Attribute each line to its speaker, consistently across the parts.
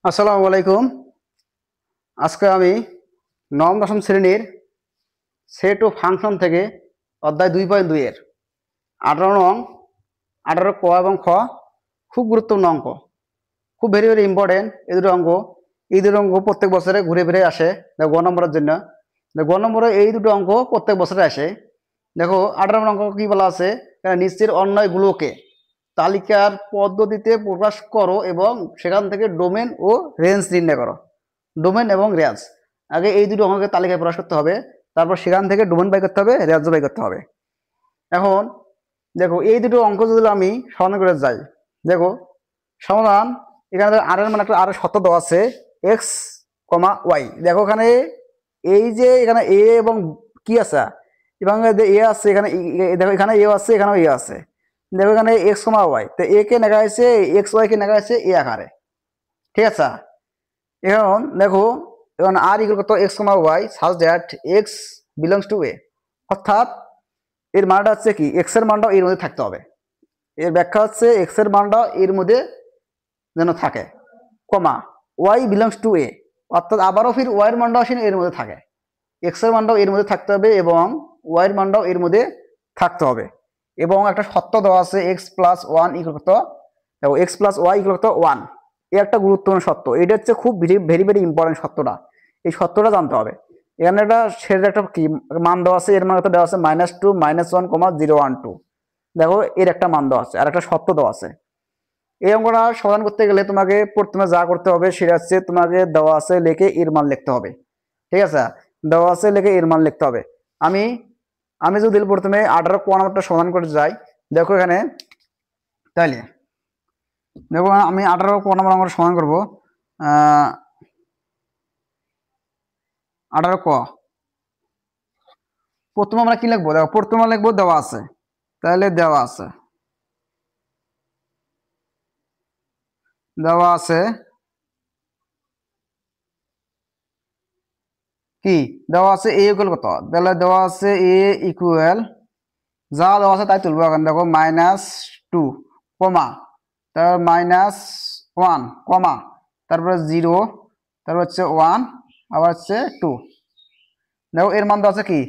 Speaker 1: আসসালামু আলাইকুম। আজকে আমি নবম দশম শ্রেণীর সেট ও ফাংশন থেকে অধ্যায় 2.2 এর 18 নং 18 ক এবং খ খুব গুরুত্বপূর্ণ অঙ্ক, খুব ভেরি ভেরি ইম্পর্টেন্ট। এই দুটো অঙ্ক প্রত্যেক বছরে ঘুরে ফিরে আসে। দেখো গ নম্বরের জন্য, গ নম্বরে এই দুটো অঙ্ক প্রত্যেক বছরে আসে। দেখো 18 নম্বর অঙ্ক কি বলা আছে, নিচের অন্যয়গুলোকে তালিকার পদ্ধতিতে প্রকাশ করো এবং সেখান থেকে ডোমেন ও রেঞ্জ নির্ণয় করো। ডোমেন এবং রেঞ্জ, আগে এই দুটো অঙ্ককে তালিকায় প্রকাশ করতে হবে, তারপর সেখান থেকে ডোমেন বাই করতে হবে, রেঞ্জ বাই করতে হবে। এখন দেখো এই দুটো অঙ্ক যদি আমি সমাধান করে যাই, দেখো সমাধান এখানে আর এর মানে একটা আর শর্ত দেওয়া আছে এক্স কমা ওয়াই। দেখো এখানে এই যে এখানে এ এবং কি আছে, এবং এ আছে এখানে, দেখো এখানে এ আছে এখানেও এ আছে। দেখো এখানে এক্স কমা ওয়াই, তো এ কে নেখা হয়েছে এক্স ওয়াই কে নেখা হয়েছে এ আকারে, ঠিক আছে। এখন দেখো এখন আর ইকুয়াল কত x comma y such that x belongs to a, অর্থাৎ এর মানটা হচ্ছে কি এক্স এর মানটাও এর মধ্যে থাকতে হবে। এর ব্যাখ্যা হচ্ছে এক্স এর মানটা এর মধ্যে যেন থাকে, কমা ওয়াই বিলংস টু এ, অর্থাৎ আবারও ফির ওয়াই এর মানটাও এর মধ্যে থাকে, এক্স এর মানটাও এর মধ্যে থাকতে হবে এবং ওয়াই এর মানটাও এর মধ্যে থাকতে হবে। এবং একটা শর্ত দেওয়া আছে এক্স প্লাস ওয়ান ইকুয়াল কত, দেখো এক্স প্লাস ওয়াই ইকুয়াল কত ওয়ান। এই একটা গুরুত্বপূর্ণ সত্য, এটা হচ্ছে খুব ভেরি ভেরি ইম্পর্টেন্ট সত্যটা, এই সত্যটা জানতে হবে। এখানে একটা সের একটা কি মান দেওয়া আছে, এর মান কত দেওয়া আছে -2 -1, 012। দেখো এর একটা মান দেওয়া আছে আর একটা সত্য দেওয়া আছে। এই অঙ্কটা সমাধান করতে গেলে তোমাকে প্রথমে যা করতে হবে সেটা হচ্ছে তোমাকে দেওয়া আছে লিখে এর মান লিখতে হবে, ঠিক আছে। দেওয়া আছে লিখে এর মান লিখতে হবে। আমি আমি যদি প্রথমে 18 ক নাম্বারটা সমাধান করে যাই, দেখো এখানে তাইলে দেখো আমি 18 ক নাম্বার অঙ্কটা সমাধান করবো। 18 ক প্রথমে আমরা কি লিখবো, দেখো প্রথমে লিখবো দেওয়া আছে, তাহলে দেওয়া আছে কি দেওয়া আছে এ ইকুয়াল কত, তাহলে দেওয়া আছে এ ইকুয়াল যা দেওয়া আছে তাই তুলবো। এখন দেখো -2 কমা, তারপর -1 কমা, তারপরে 0, তারপর হচ্ছে 1, আবার হচ্ছে 2। দেখো এর মান দেওয়া আছে কি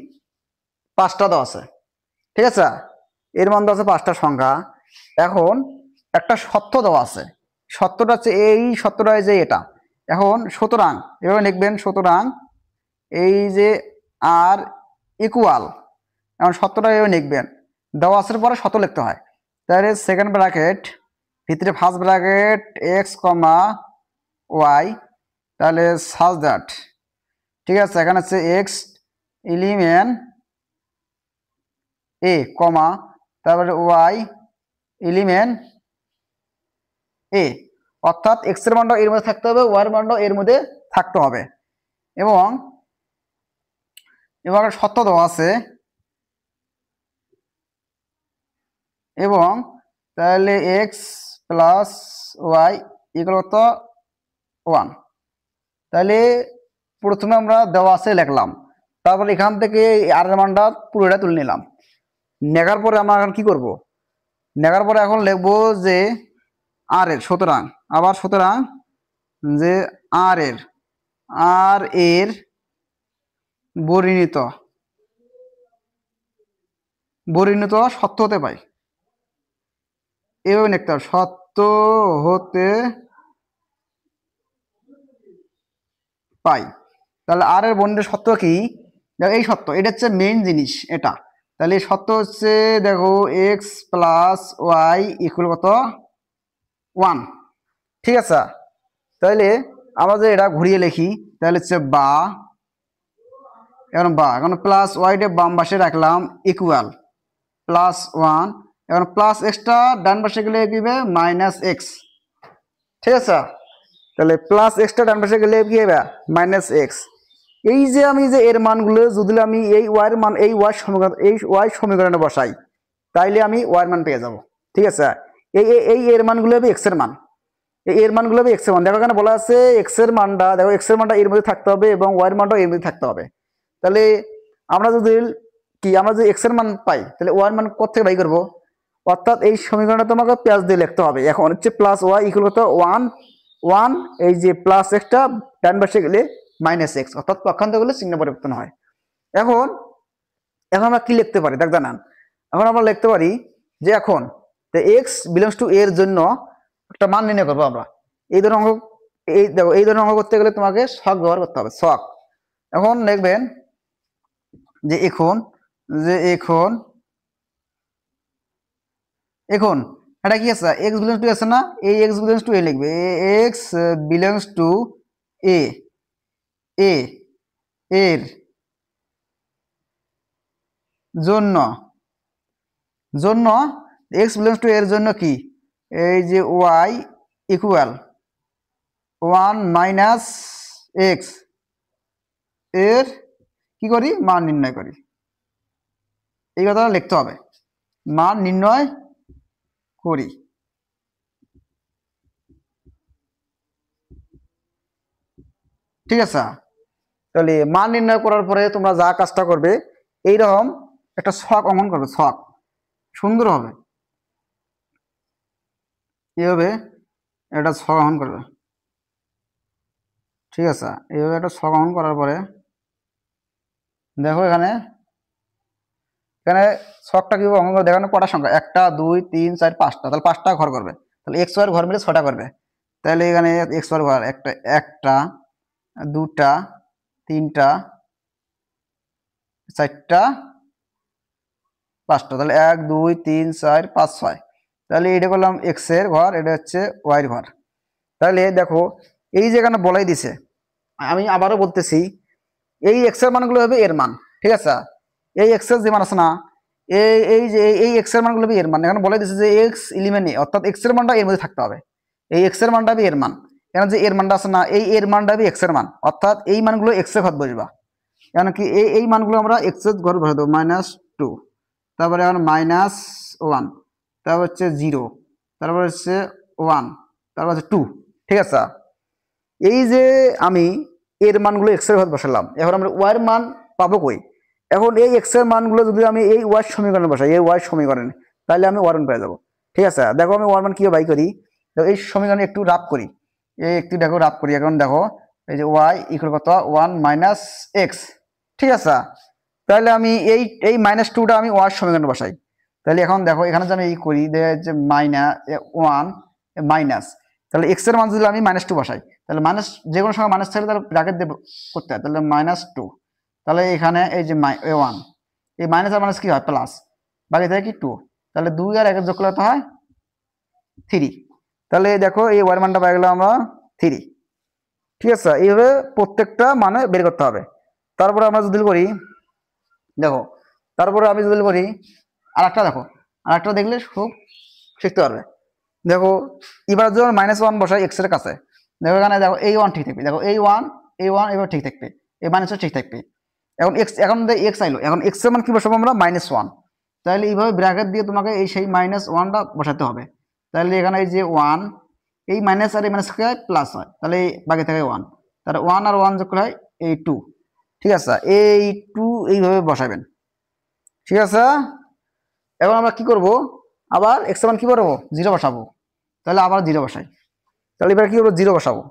Speaker 1: 5টা দেওয়া আছে, ঠিক আছে। এর মান দেওয়া আছে 5টা সংখ্যা। এখন একটা সত্য দেওয়া আছে, সত্যটা হচ্ছে এই সত্যটা যে এটা। এখন সুতরাং এভাবে লিখবেন, সুতরাং এই যে আর ইকুয়াল, এখন সত্যটা এভাবে লিখবেন, দেওয়া আছে পরে সত্য লিখতে হয়। তাহলে সেকেন্ড ব্র্যাকেট ভিতরে first bracket x comma Y, তাহলে সাজ দ্যাট, ঠিক আছে। এখানে হচ্ছে এক্স এলিমেন্ট এ কমা, তারপরে ওয়াই এলিমেন্ট এ, অর্থাৎ এক্স এর মানটা এর মধ্যে থাকতে হবে, ওয়াই এর মানটা এর মধ্যে থাকতে হবে। এবং এবার সত্য দেওয়া আছে, এবং তাহলে এক্স প্লাস ওয়াই ইকুয়াল কত 1। তাহলে প্রথমে আমরা দেওয়া আছে লিখলাম, তারপর এখান থেকে আর এর মানটা পুরোটা তুলে নিলাম। নেগার পরে আমরা এখন কি করব, নেগার পরে এখন লিখবো যে আর এর, সুতরাং আবার সুতরাং যে আর এর বর্ণিত সত্য হতে পাই, এভাবে লিখতে হবে, সত্য হতে পাই। তাহলে আর এর বর্ণিত সত্য কি, দেখো এই সত্য, এটা হচ্ছে মেইন জিনিস এটা। তাহলে এই সত্য হচ্ছে দেখো এক্স প্লাস ওয়াই ইকুয়াল কত 1, ঠিক আছে। তাহলে আমরা যে এটা ঘুরিয়ে লিখি, তাহলে হচ্ছে এখন প্লাস ওয়াইটা বাম পাশে রাখলাম ইকুয়াল +1, এখন প্লাস এক্সটা ডান পাশে গেলে কি হবে -x, ঠিক আছে। তাহলে প্লাস এক্সটা ডান পাশে গেলে কি হবে -x। এই যে আমি যে এর মানগুলো যদি আমি এই ওয়াই এর মান এই ওয়াই সমীকরণে বসাই, তাইলে আমি ওয়াই এর মান পেয়ে যাব, ঠিক আছে। এই এর মানগুলো হবে এক্স এর মান, এই এর মানগুলো হবে এক্স এর মান। দেখো এখানে বলা আছে এক্স এর মানটা, দেখো এক্স এর মানটা এর মধ্যে থাকতে হবে এবং ওয়াই এর মানটাও এর মধ্যে থাকতে হবে। তাহলে আমরা যদি এক্স এর মান পাই, তাহলে ওয়াই এর মান কোথা থেকে বাই করবো, অর্থাৎ এই সমীকরণটা তোমাকে প্লাস দিয়ে লিখতে হবে। এখন হচ্ছে প্লাস ওয়াই ইকুয়াল কত 1 ওয়ান এই যে প্লাস এক্সটা ডান পাশে গেলে মাইনাস এক্স, অর্থাৎ পক্ষান্তর গেলে চিহ্ন পরিবর্তন হয়। এখন এখন আমরা কি লিখতে পারি দেখ জানান। এখন আমরা লিখতে পারি যে এখন এক্স বিলংস টু এর জন্য একটা মান নির্ণয় করবো আমরা। এই ধরনের অঙ্ক, এই দেখো এই ধরনের অঙ্ক করতে গেলে তোমাকে ছক ব্যবহার করতে হবে, ছক। এখন লিখবেন যে এখন এখন এটা কি আছে, এক্স বিলংস টু আছে না, এই এক্স বিলংস টু এ লিখবে, এক্স বিলংস টু এ, এ এর জন্য জন্য এক্স বিলংস টু এর জন্য কি, এই যে y equal one minus x এর কি করি, মান নির্ণয় করি। এই কথাটা লিখতে হবে, মান নির্ণয় করি। ঠিক আছে, তাহলে মান নির্ণয় করার পরে তোমরা যা কাজটা করবে, এইরকম একটা ছক অঙ্কন করবে, ছক সুন্দর হবে, এইভাবে একটা ছক অঙ্কন করবে। ঠিক আছে, এইভাবে একটা ছক অঙ্কন করার পরে দেখো এখানে এখানে ছকটা কি অঙ্কন করে দেখানো, কটা সংখ্যা, 1 2 3 4 5টা, তাহলে 5টা ঘর করবে, তাহলে এক্স ওয়াই ঘর মিলে 6টা করবে। তাহলে এখানে এক্স ওয়াই ঘর একটা 2টা 3টা 4টা 5টা, তাহলে 1 2 3 4 5 6। তাহলে এটা করলাম এক্স এর ঘর, এটা হচ্ছে ওয়াই এর ঘর। তাহলে দেখো এই যে এখানে বলাই দিছে, আমি আবারও বলতেছি, এই এক্স এর মানগুলো হবে এর মান। ঠিক আছে, এই এক্স এর যে মান আছে না, এই যে এই এক্স এর মানগুলো হবে এর মান। এখানে বলে দিছে যে এক্স ইলিমেনে, অর্থাৎ এক্স এর মানটা এর মধ্যে থাকতে হবে, এই এক্স এর মানটা হবে এর মান। এখানে যে এর মানটা আছে না, এই এর মানটা হবে এক্স এর মান, অর্থাৎ এই মানগুলো এক্স এর ঘর বসবা। এখন কি এই মানগুলো আমরা এক্স এর ঘর বসে দেবো, -2, তারপরে এখন -1, তারপর হচ্ছে 0, তারপর হচ্ছে 1, তারপর হচ্ছে 2। ঠিক আছে, এই যে আমি এর মানগুলো এক্স এর ঘর বসালাম, এখন আমরা ওয়াই এর মান পাবো কই। এখন এই এক্স এর মানগুলো যদি আমি এই ওয়াই সমীকরণে বসাই, এই ওয়াই সমীকরণে, তাহলে আমি ওয়ার মান পেয়ে যাবো। ঠিক আছে, দেখো আমি ওয়ার মান কিভাবে বাই করি, তো এই সমীকরণে একটু রাফ করি, এই একটু দেখো রাফ করি। এখন দেখো এই যে ওয়াই ইকুয়াল কত, 1 মাইনাস এক্স। ঠিক আছে, তাহলে আমি এই -2টা আমি ওয়ার সমীকরণে বসাই। তাহলে এখন দেখো এখানে যে আমি এই করি যে -1 মাইনাস, তাহলে এক্স এর মান যদি আমি -2 বসাই, তাহলে মাইনাস যে কোনো সময় মাইনাস থাকলে তাহলে ব্র্যাকেট দিয়ে করতে হয়, তাহলে -2। তাহলে এখানে এই যে 1, এই মাইনাস আর মাইনাস কি হয়, প্লাস, বাকি থাকে কি 2, তাহলে 2 আর 1 যোগ করলে তো হয় 3। তাহলে দেখো এই ওয়ার মানটা পাই গেলাম আমরা 3। ঠিক আছে, এইভাবে প্রত্যেকটা মানে বের করতে হবে। তারপরে আমরা যদি করি, দেখো তারপরে আমি যদি করি আরেকটা, দেখো আরেকটা দেখলে খুব শিখতে পারবে। দেখো এবার যখন -1 বসাই এক্স এর কাছে, দেখো এখানে দেখো এই 1 ঠিক থাকবে, দেখো এই 1 এবার ঠিক থাকবে, এই মাইনাসও ঠিক থাকবে। এখন এক্স, এখন এক্স আইলো, এখন এক্স এর মান কি বসাবো আমরা, -1। তাহলে এইভাবে ব্র্যাকেট দিয়ে তোমাকে এই সেই -1টা বসাতে হবে। তাহলে এখানে এই যে 1, এই মাইনাস আর এই মাইনাস প্লাস হয়, তাহলে বাকি থাকে 1, তাহলে 1 আর 1 যোগ করে হয় এই 2। ঠিক আছে, এই 2 এইভাবে বসাবেন। ঠিক আছে, এখন আমরা কি করব, আবার এক্স এর মান কি করবো, 0 বসাবো, তাহলে আবার 0 বসাই। তাহলে এবার কি করবো, 0 বসাবো,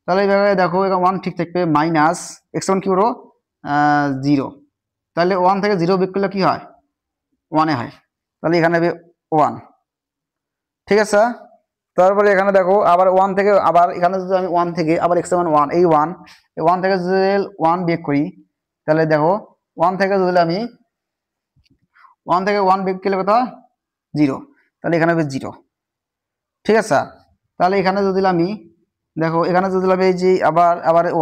Speaker 1: তাহলে এভাবে দেখো এখানে 1 ঠিক থাকবে, মাইনাস এক্স মান কি করবো 0, তাহলে 1 থেকে 0 বিয়োগ করলে কি হয়, 1 এ হয়, তাহলে এখানে হবে 1। ঠিক আছে, তারপরে এখানে দেখো আবার 1 থেকে, আবার এখানে যদি আমি 1 থেকে আবার এক্স মান 1, এই 1 থেকে যদি 1 বিয়োগ করি, তাহলে দেখো 1 থেকে যদি আমি 1 থেকে 1 বিয়োগ করলে কত হয় 0, তাহলে এখানে হবে 0। ঠিক আছে, তাহলে এখানে যদি আমি দেখো এখানে যদি আমি এই যে আবার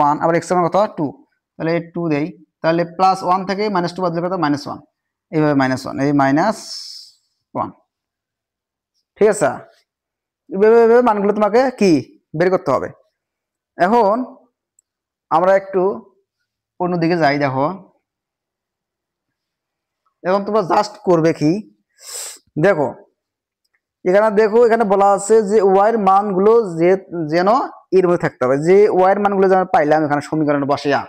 Speaker 1: 1, আবার এক্স এর মান কত 2, তাহলে 2 দেই, তাহলে +1 থেকে -2 বদলে কত -1, এইভাবে -1, এই -1। ঠিক আছে, এইভাবে মানগুলো তোমাকে কি বের করতে হবে। এখন আমরা একটু অন্যদিকে যাই, দেখো এখন তোমরা জাস্ট করবে কি, দেখো এখানে বলা আছে যে ওয়াই এর মানগুলো যেন এর মধ্যে থাকতে হবে, যে ওয়াই এর মানগুলো যেন পাইলাম এখানে সমীকরণে বসিয়া,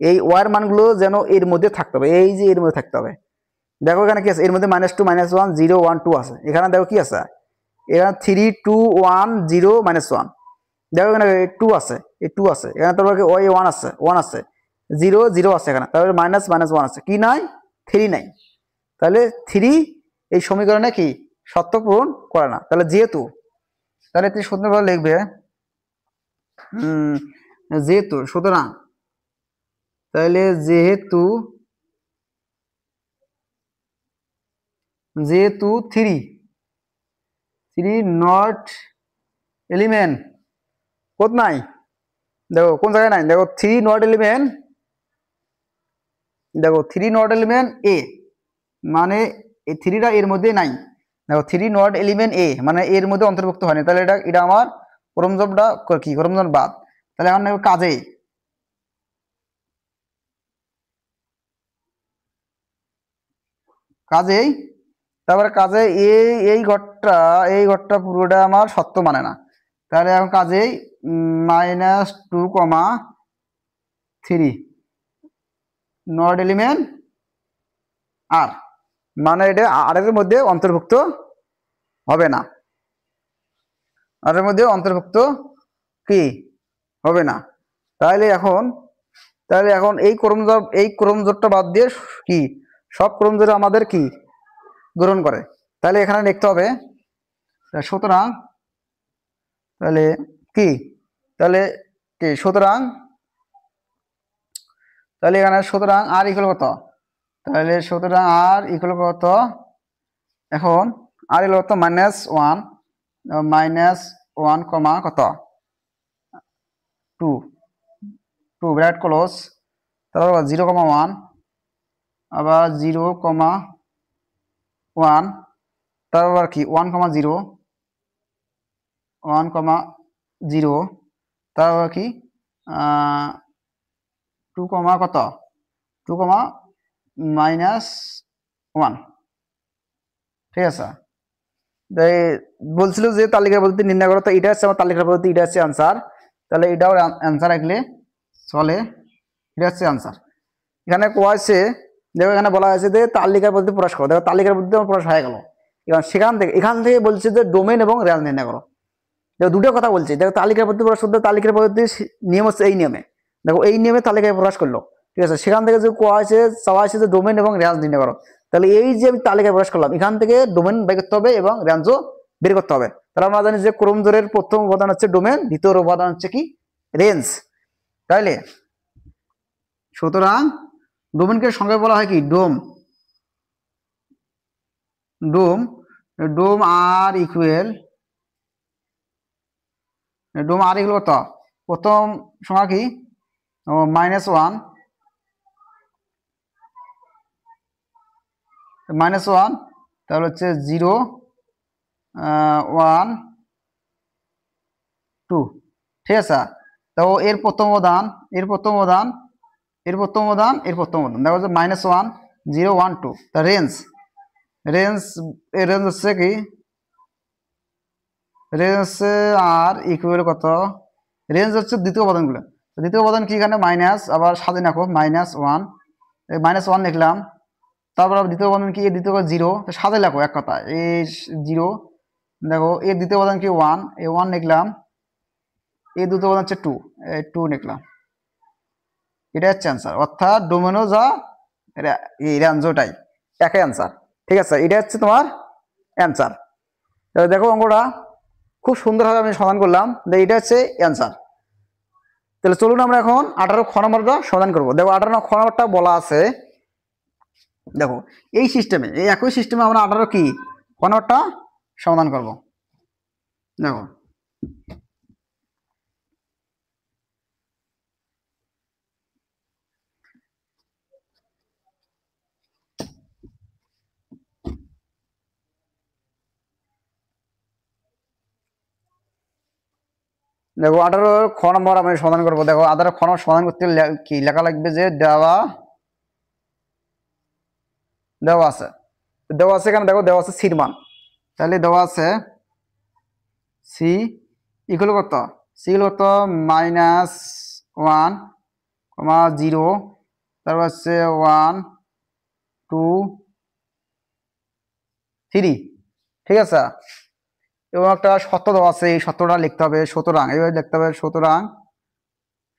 Speaker 1: এই ওয়াই এর মানগুলো যেন এর মধ্যে থাকতে হবে, এই যে এর মধ্যে থাকতে হবে। দেখো এখানে কি আছে, এর মধ্যে -2 -1 0 1 2 আছে, এখানে দেখো কি আছে, এখানে 3 2 1 0 -1। দেখো এখানে 2 আছে, এই 2 আছে এখানে, তারপর কি ওই 1 আছে, 1 আছে, 0 0 আছে এখানে, তারপরে মাইনাস মাইনাস 1 আছে, কি নাই 3 নাই। তাহলে 3 এই সমীকরণে কি শর্ত পূরণ করে না। তাহলে যেহেতু, তাহলে তুমি সুন্দরভাবে লিখবে যেহেতু, সুতরাং, তাহলে যেহেতু, যেহেতু 3 নট এলিমেন্ট কোত নাই, দেখো কোন জায়গায় নাই, দেখো 3 নট এলিমেন্ট, দেখো 3 নট এলিমেন্ট এ, মানে এই 3টা এর মধ্যে নাই। দেখো 3 নট এলিমেন্ট এ মানে এর মধ্যে অন্তর্ভুক্ত হয়নি, তাহলে এটা এটা আমার ক্রমজোড়টা কি, ক্রমজোড় বাদ। তাহলে এখন দেখো কাজেই, কাজেই তারপরে কাজে এই ঘরটা পুরোটা আমার সত্য মানে না। তাহলে এখন কাজেই -2,3 নট এলিমেন্ট আর, মানে এটা আর এর মধ্যে অন্তর্ভুক্ত হবে না, আর এর মধ্যে অন্তর্ভুক্ত কি হবে না। তাহলে এখন এই ক্রমজোড়টা বাদ দিয়ে কি সব ক্রমজোড় আমাদের কি গ্রহণ করে। তাহলে এখানে লিখতে হবে সুতরাং, তাহলে কি, তাহলে কি সুতরাং, তাহলে এখানে সুতরাং আর ইকুয়াল কত, তাহলে সুতরাং আর ইকুয়াল কত, এখন আর ইকুয়াল কত -1 কমা কত 2 2 ব্র্যাকেট ক্লোজ, তারপর 0,1 আবার 0,1, তারপর কি 1,0 1,0, তারপর কি 2, কত 2, -1, ঠিক আছে। বলছিল যে তালিকার পদ্ধতি নির্ণয় করো, তো এটা হচ্ছে আমার তালিকার পদ্ধতি, এটা হচ্ছে আনসার। তাহলে এটাও অ্যান্সার রাখলে চলে, এটা হচ্ছে আনসার। এখানে কোয়া আছে, দেখো এখানে বলা হয়েছে যে তালিকার পদ্ধতি প্রকাশ করো, দেখো তালিকার পদ্ধতি আমার প্রকাশ হয়ে গেল। এখান থেকে বলছে যে ডোমেন এবং রেঞ্জ নির্ণয় করো। দেখো দুটো কথা বলছে, দেখো তালিকার পদ্ধতি প্রকাশ করতে, তালিকার পদ্ধতি নিয়ম হচ্ছে এই নিয়মে, দেখো এই নিয়মে তালিকায় প্রকাশ করলো, ঠিক আছে। সেখান থেকে যে কোয়া হয়েছে, চাওয়া হয়েছে যে ডোমেন এবং রেঞ্জ নির্ণয় করো। তাহলে এই যে আমি তালিকায় প্রকাশ করলাম, এখান থেকে ডোমেন বের করতে হবে এবং রেঞ্জও বের করতে হবে। তাহলে আমরা জানি যে ক্রমজোড়ের প্রথম উপাদান হচ্ছে ডোমেন, দ্বিতীয় উপাদান হচ্ছে কি রেঞ্জ। তাইলে সুতরাং ডোমেনকে সংজ্ঞায় বলা হয় কি ডোম, ডোম ডোম আর ইকুয়াল, ডোম আর ইকুয়াল কত, প্রথম সংখ্যা কি -1, তাহলে হচ্ছে 0, 1, 2, ঠিক আছে। তো এর প্রথম উপাদান, দেখো যে -1, 0, 1, 2, তা রেঞ্জ হচ্ছে কি, রেঞ্জ হচ্ছে আর ইকুয়াল কত, রেঞ্জ হচ্ছে দ্বিতীয় উপাদানগুলো। দ্বিতীয় উপাদান কি, এখানে মাইনাস, আবার সাথে রাখো -1, -1 লিখলাম, তারপর দ্বিতীয় উপাদান কি, দ্বিতীয় 0, সাথে লেখো এক কথা এই 0, দেখো এর দ্বিতীয় উপাদান কি 1, এই 1 লিখলাম, এই দ্বিতীয় উপাদান হচ্ছে 2, এই 2 লিখলাম, এটা হচ্ছে অ্যান্সার। অর্থাৎ ডোমেনো যা রেঞ্জটাই একই অ্যান্সার, ঠিক আছে। এটা হচ্ছে তোমার অ্যান্সার। দেখো অঙ্কটা খুব সুন্দরভাবে আমি সমাধান করলাম, এটা হচ্ছে অ্যান্সার। তাহলে চলুন আমরা এখন 18 খ নম্বরটা সমাধান করবো। দেখো 18 খ নম্বরটা বলা আছে, দেখো এই সিস্টেমে, এই একই সিস্টেমে আমরা 18 কি খ নম্বরটা সমাধান করব। দেখো দেখো 18 খ নম্বর আমি সমাধান করবো। দেখো 18 খ নম্বর সমাধান করতে কি লেখা লাগবে, যে দেওয়া আছে, এখানে দেখো দেওয়া আছে সির মান। তাহলে দেওয়া আছে সি ইকুয়াল কত, সি ইকুয়াল কত -1, 0, তারপর হচ্ছে 1, 2, 3, ঠিক আছে। এবং একটা শর্ত দেওয়া আছে, এই শর্তটা লিখতে হবে। সুতরাং এইভাবে লিখতে হবে, সুতরাং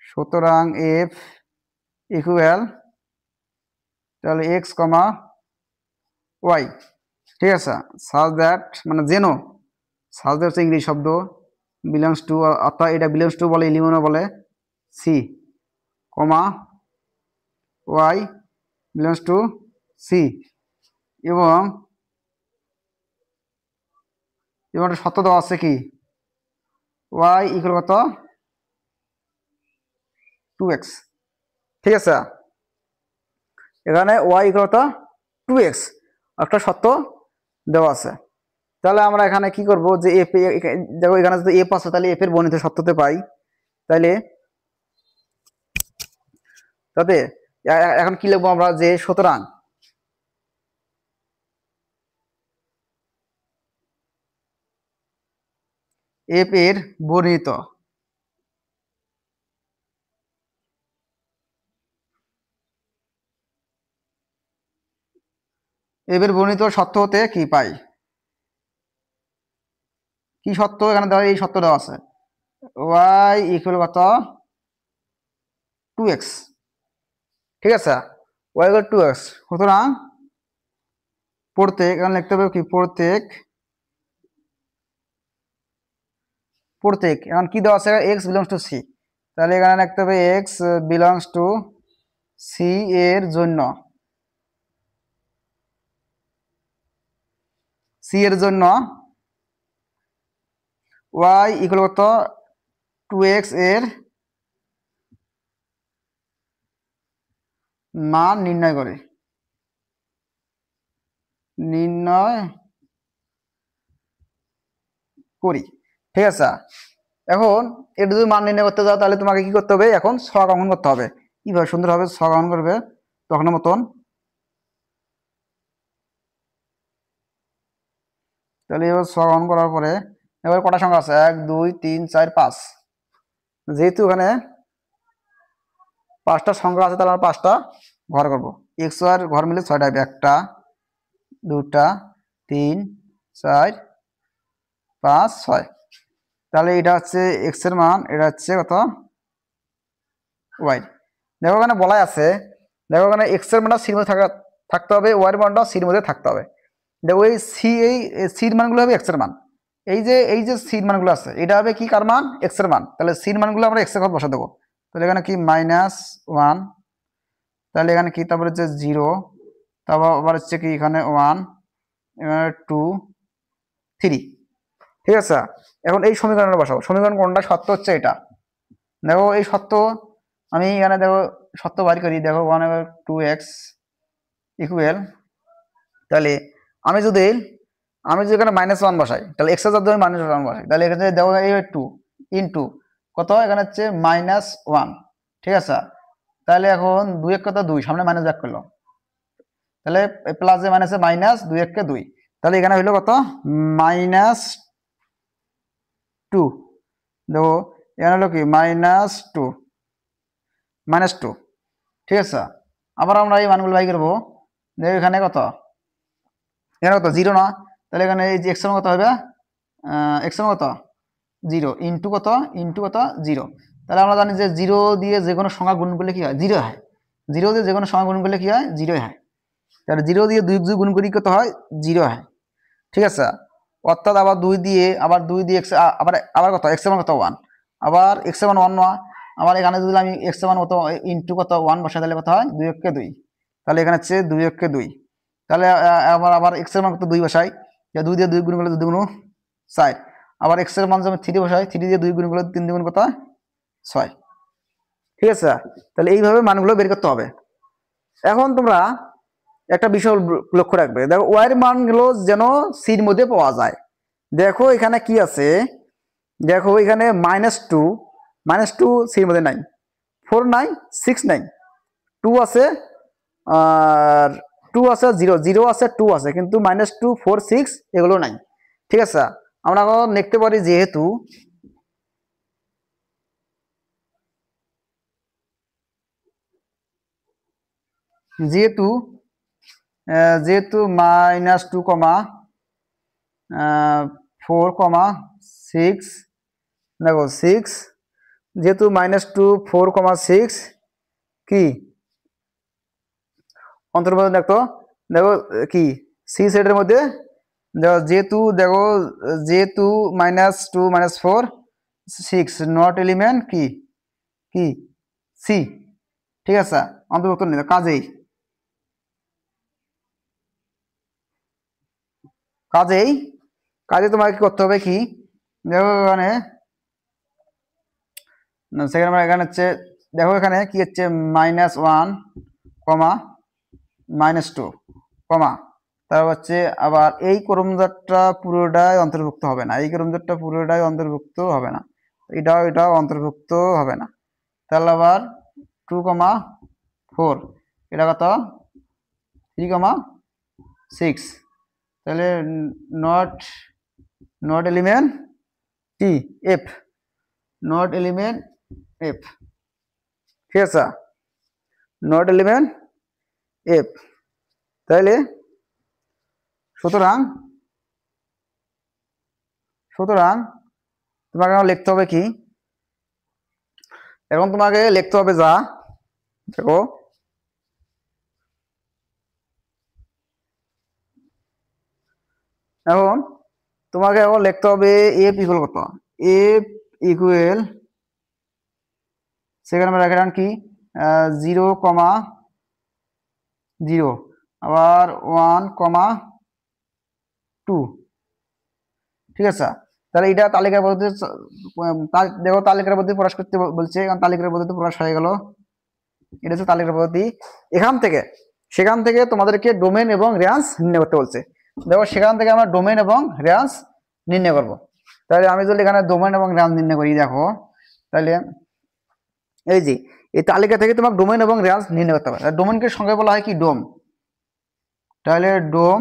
Speaker 1: সুতরাং এফ ইকুয়াল তাহলে এক্স কমা ওয়াই, ঠিক আছে, সাজ দ্যাট মানে যেন, সাজ দ্যাট হচ্ছে ইংরেজি শব্দ, বিলংস টু অর্থাৎ এটা বিলংস টু বলে, ইলিমনো বলে C, comma y belongs to C, এবং একটা শর্ত দেওয়া আছে কি, ওয়াই ইকুয়াল কত 2x, ঠিক আছে, এখানে ওয়াই ইকুয়াল কত 2x একটা শর্ত দেওয়া আছে। তাহলে আমরা এখানে কি করব, যে এফ, দেখো এখানে যদি এফ আছে তাহলে এফ এর বর্ণিত শর্ততে পাই, তাহলে তাতে এখন কি লিখবো আমরা, যে সুতরাং এফ এর বর্ণিত শর্ত হতে কি পাই, কি শর্ত, এখানে দেখো এই শর্ত দেওয়া আছে, ওয়াই ইকুয়াল কত 2x, ঠিক আছে, ওয়াই ইকুয়াল 2x, সুতরাং প্রত্যেক, এখানে লিখতে হবে কি প্রত্যেক, এখন কি দেওয়া আছে, এক্স বিলংস টু সি, তাহলে এখানে লিখতে হবে এক্স বিলংস টু সি এর জন্য, ওয়াই ইকুয়াল কত 2x এর মান নির্ণয় করি, ঠিক আছে। এখন এটা যদি মান নির্ণয় করতে যাও তাহলে তোমাকে কি করতে হবে, এখন ছক অঙ্কন করতে হবে, কিভাবে সুন্দরভাবে ছক অঙ্কন করবে তখন মতন, তাহলে এবার ছক অঙ্কন করার পরে এবার কটা সংখ্যা আছে, 1 2 3 4 5, যেহেতু এখানে 5টা সংখ্যা আছে তাহলে আমরা 5টা ঘর করবো, এক্স আর ঘর মিলে 6টা হবে, 1টা 2টা 3 4 5 6, তাহলে এটা হচ্ছে এক্স এর মান, এটা হচ্ছে কত ওয়াই। দেখো এখানে বলাই আছে, দেখো এখানে এক্স এর মানটা সির মধ্যে থাকতে হবে, ওয়াই এর মানটা সির মধ্যে থাকতে হবে। দেখো এই সি, এই সির মানগুলো হবে এক্স এর মান, এই যে সির মানগুলো আছে এটা হবে কি কার মান, এক্স এর মান, তাহলে সির মানগুলো আমরা এক্স এর ঘর বসা দেবো, তাহলে এখানে কি -1, তাহলে এখানে কি, তারপরে হচ্ছে 0, তারপর আবার হচ্ছে কি এখানে 1, এখানে 2 3, ঠিক আছে। এখন এই সমীকরণটা বসাবো, সমীকরণ কোনটা, সত্য হচ্ছে এটা, দেখো এই সত্য, আমি এখানে দেখো সত্য বাড়ি করি, দেখো 1/2x ইকুয়াল, তাহলে আমি যদি এখানে -1 বসাই, তাহলে এক্স এর জায়গায় আমি -1 বসাই, তাহলে এখানে দেখো এই 2 ইনটু কত, এখানে হচ্ছে -1, ঠিক আছে, তাহলে এখন 2 1 কত 2, সামনে -1 করলো, তাহলে প্লাস এ মাইনাসে মাইনাস, 2 1 কে 2, তাহলে এখানে হইলো কত -2, দেখো এখানে হলো কি -2, ঠিক আছে। আবার আমরা এই মানগুলো বাই করবো, দেখো এখানে কত 0 না, তাহলে এখানে এই যে এক্স এর মান কত হবে, এক্স এর মান কত 0 ইনটু কত 0, তাহলে আমরা জানি যে 0 দিয়ে যে কোনো সংখ্যা গুণ করলে কি হয়, 0 হয়, 0 দিয়ে যে কোনো সংখ্যা গুণ করলে কি হয়, 0 হয়, তাহলে 0 দিয়ে 2 গুণ করি কত হয়, 0 হয়, ঠিক আছে। অর্থাৎ আবার 2 দিয়ে এক্স, আবার কত এক্স এর মান কত 1, আবার এক্স এর মান 1 নয়, আবার এখানে যদি আমি এক্স এর মান কত ইনটু কত 1 বসাই, তাহলে কত হয় 2 1 কে 2, তাহলে এখানে হচ্ছে 2 1 কে 2, তাহলে আবার এক্স এর মান কত 2 বসাই, 2 দিয়ে 2 গুণ করলে 2 গুণ 4, আবার এক্স এর মান যদি 3 বসাই, 3 দিয়ে 2 গুণ করলে 3 গুণ কত 6, ঠিক আছে। তাহলে এইভাবে মানগুলো বের করতে হবে। এখন তোমরা একটা বিষয় লক্ষ্য রাখবে, দেখো ওয়াই এর মানগুলো যেন সির মধ্যে পাওয়া যায়, দেখো এখানে কি আছে, দেখো এখানে -2 সির মধ্যে নাই, 4 নাই, 6 নাই, 2 আছে, আর 2 আছে, 0 আছে, 2 আছে, কিন্তু -2 4 6 এগুলো নাই, ঠিক আছে। আমরা এখন লিখতে পারি যেহেতু যেহেতু -2, 4,6 দেখো 6 যেহেতু -2 4,6 কি অন্তর্ভুক্ত দেখো দেখো কি সি সেটের মধ্যে দেখো যেহেতু -2 -4 6 নট এলিমেন্ট কি কি সি, ঠিক আছে অন্তর্ভুক্ত নেই কাজেই কাজেই কাজে তোমাকে কি করতে হবে কি দেখো এখানে সেকেন্ড নাম্বার এখানে হচ্ছে দেখো এখানে কি হচ্ছে -1 কমা -2 কমা তারপর হচ্ছে আবার এই ক্রমজাতটা পুরোটাই অন্তর্ভুক্ত হবে না, এই ক্রমজাতটা পুরোটাই অন্তর্ভুক্ত হবে না, এটাও অন্তর্ভুক্ত হবে না। তাহলে আবার 2,4 এটা কত 3,6 তাহলে not element T F, not element F, ঠিক আছে নট এলিমেন্ট এফ। তাহলে সুতরাং তোমাকে এখন লিখতে হবে কি এখন তোমাকে লিখতে হবে যা দেখো এখন তোমাকে এখন লিখতে হবে এফ ইকুয়াল কত, এফ ইকুয়াল সেকেন্ড নাম্বার রাখলাম কি 0,0 আবার 1,2, ঠিক আছে। তাহলে এটা তালিকার পদ্ধতি দেখো তালিকার পদ্ধতি প্রকাশ করতে বলছে, কারণ তালিকার পদ্ধতি প্রকাশ হয়ে গেল, এটা হচ্ছে তালিকার পদ্ধতি। সেখান থেকে তোমাদেরকে ডোমেন এবং রেঞ্জ নির্ণয় করতে বলছে। দেখো সেখান থেকে আমরা ডোমেন এবং রেঞ্জ নির্ণয় করব। তাহলে আমি যদি এখানে ডোমেন এবং রেঞ্জ নির্ণয় করি দেখো তাহলে এই যে এই তালিকা থেকে তোমাকে ডোমেন এবং রেঞ্জ নির্ণয় করতে হবে। ডোমেনকে সংখ্যায় বলা হয় কি ডোম, তাহলে ডোম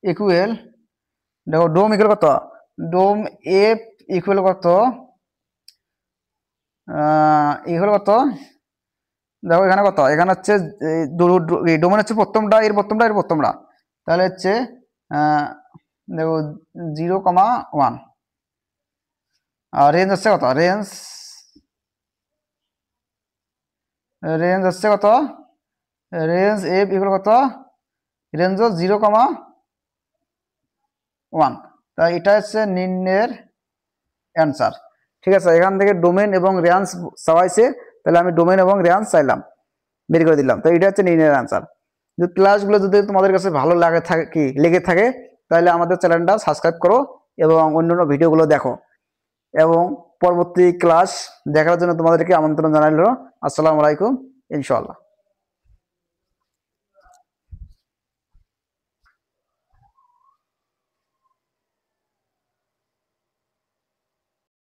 Speaker 1: ইকুয়াল দেখো ডোম ইকুয়াল কত ডোম এফ ইকুয়াল কত দেখো এখানে কত এখানে হচ্ছে ডোমেন হচ্ছে প্রথমটা এর প্রথমটা তাহলে হচ্ছে দেখো 0,1 আর রেঞ্জ হচ্ছে কত রেঞ্জ হচ্ছে কত রেঞ্জ এফ ইকুয়াল কত রেঞ্জ 0,1, তাই এটা হচ্ছে নিম্নের অ্যান্সার, ঠিক আছে। এখান থেকে ডোমেন এবং রেঞ্জ চাইছে, তাহলে আমি ডোমেন এবং রেঞ্জ চাইলাম, বের করে দিলাম, তো এটা হচ্ছে নিম্নের অ্যান্সার। যদি ক্লাসগুলো যদি তোমাদের কাছে ভালো লেগে থাকে তাহলে আমাদের চ্যানেলটা সাবস্ক্রাইব করো এবং অন্যান্য ভিডিওগুলো দেখো, এবং পরবর্তী ক্লাস দেখার জন্য তোমাদেরকে আমন্ত্রণ জানাইল। আসসালামু আলাইকুম, ইনশাআল্লাহ।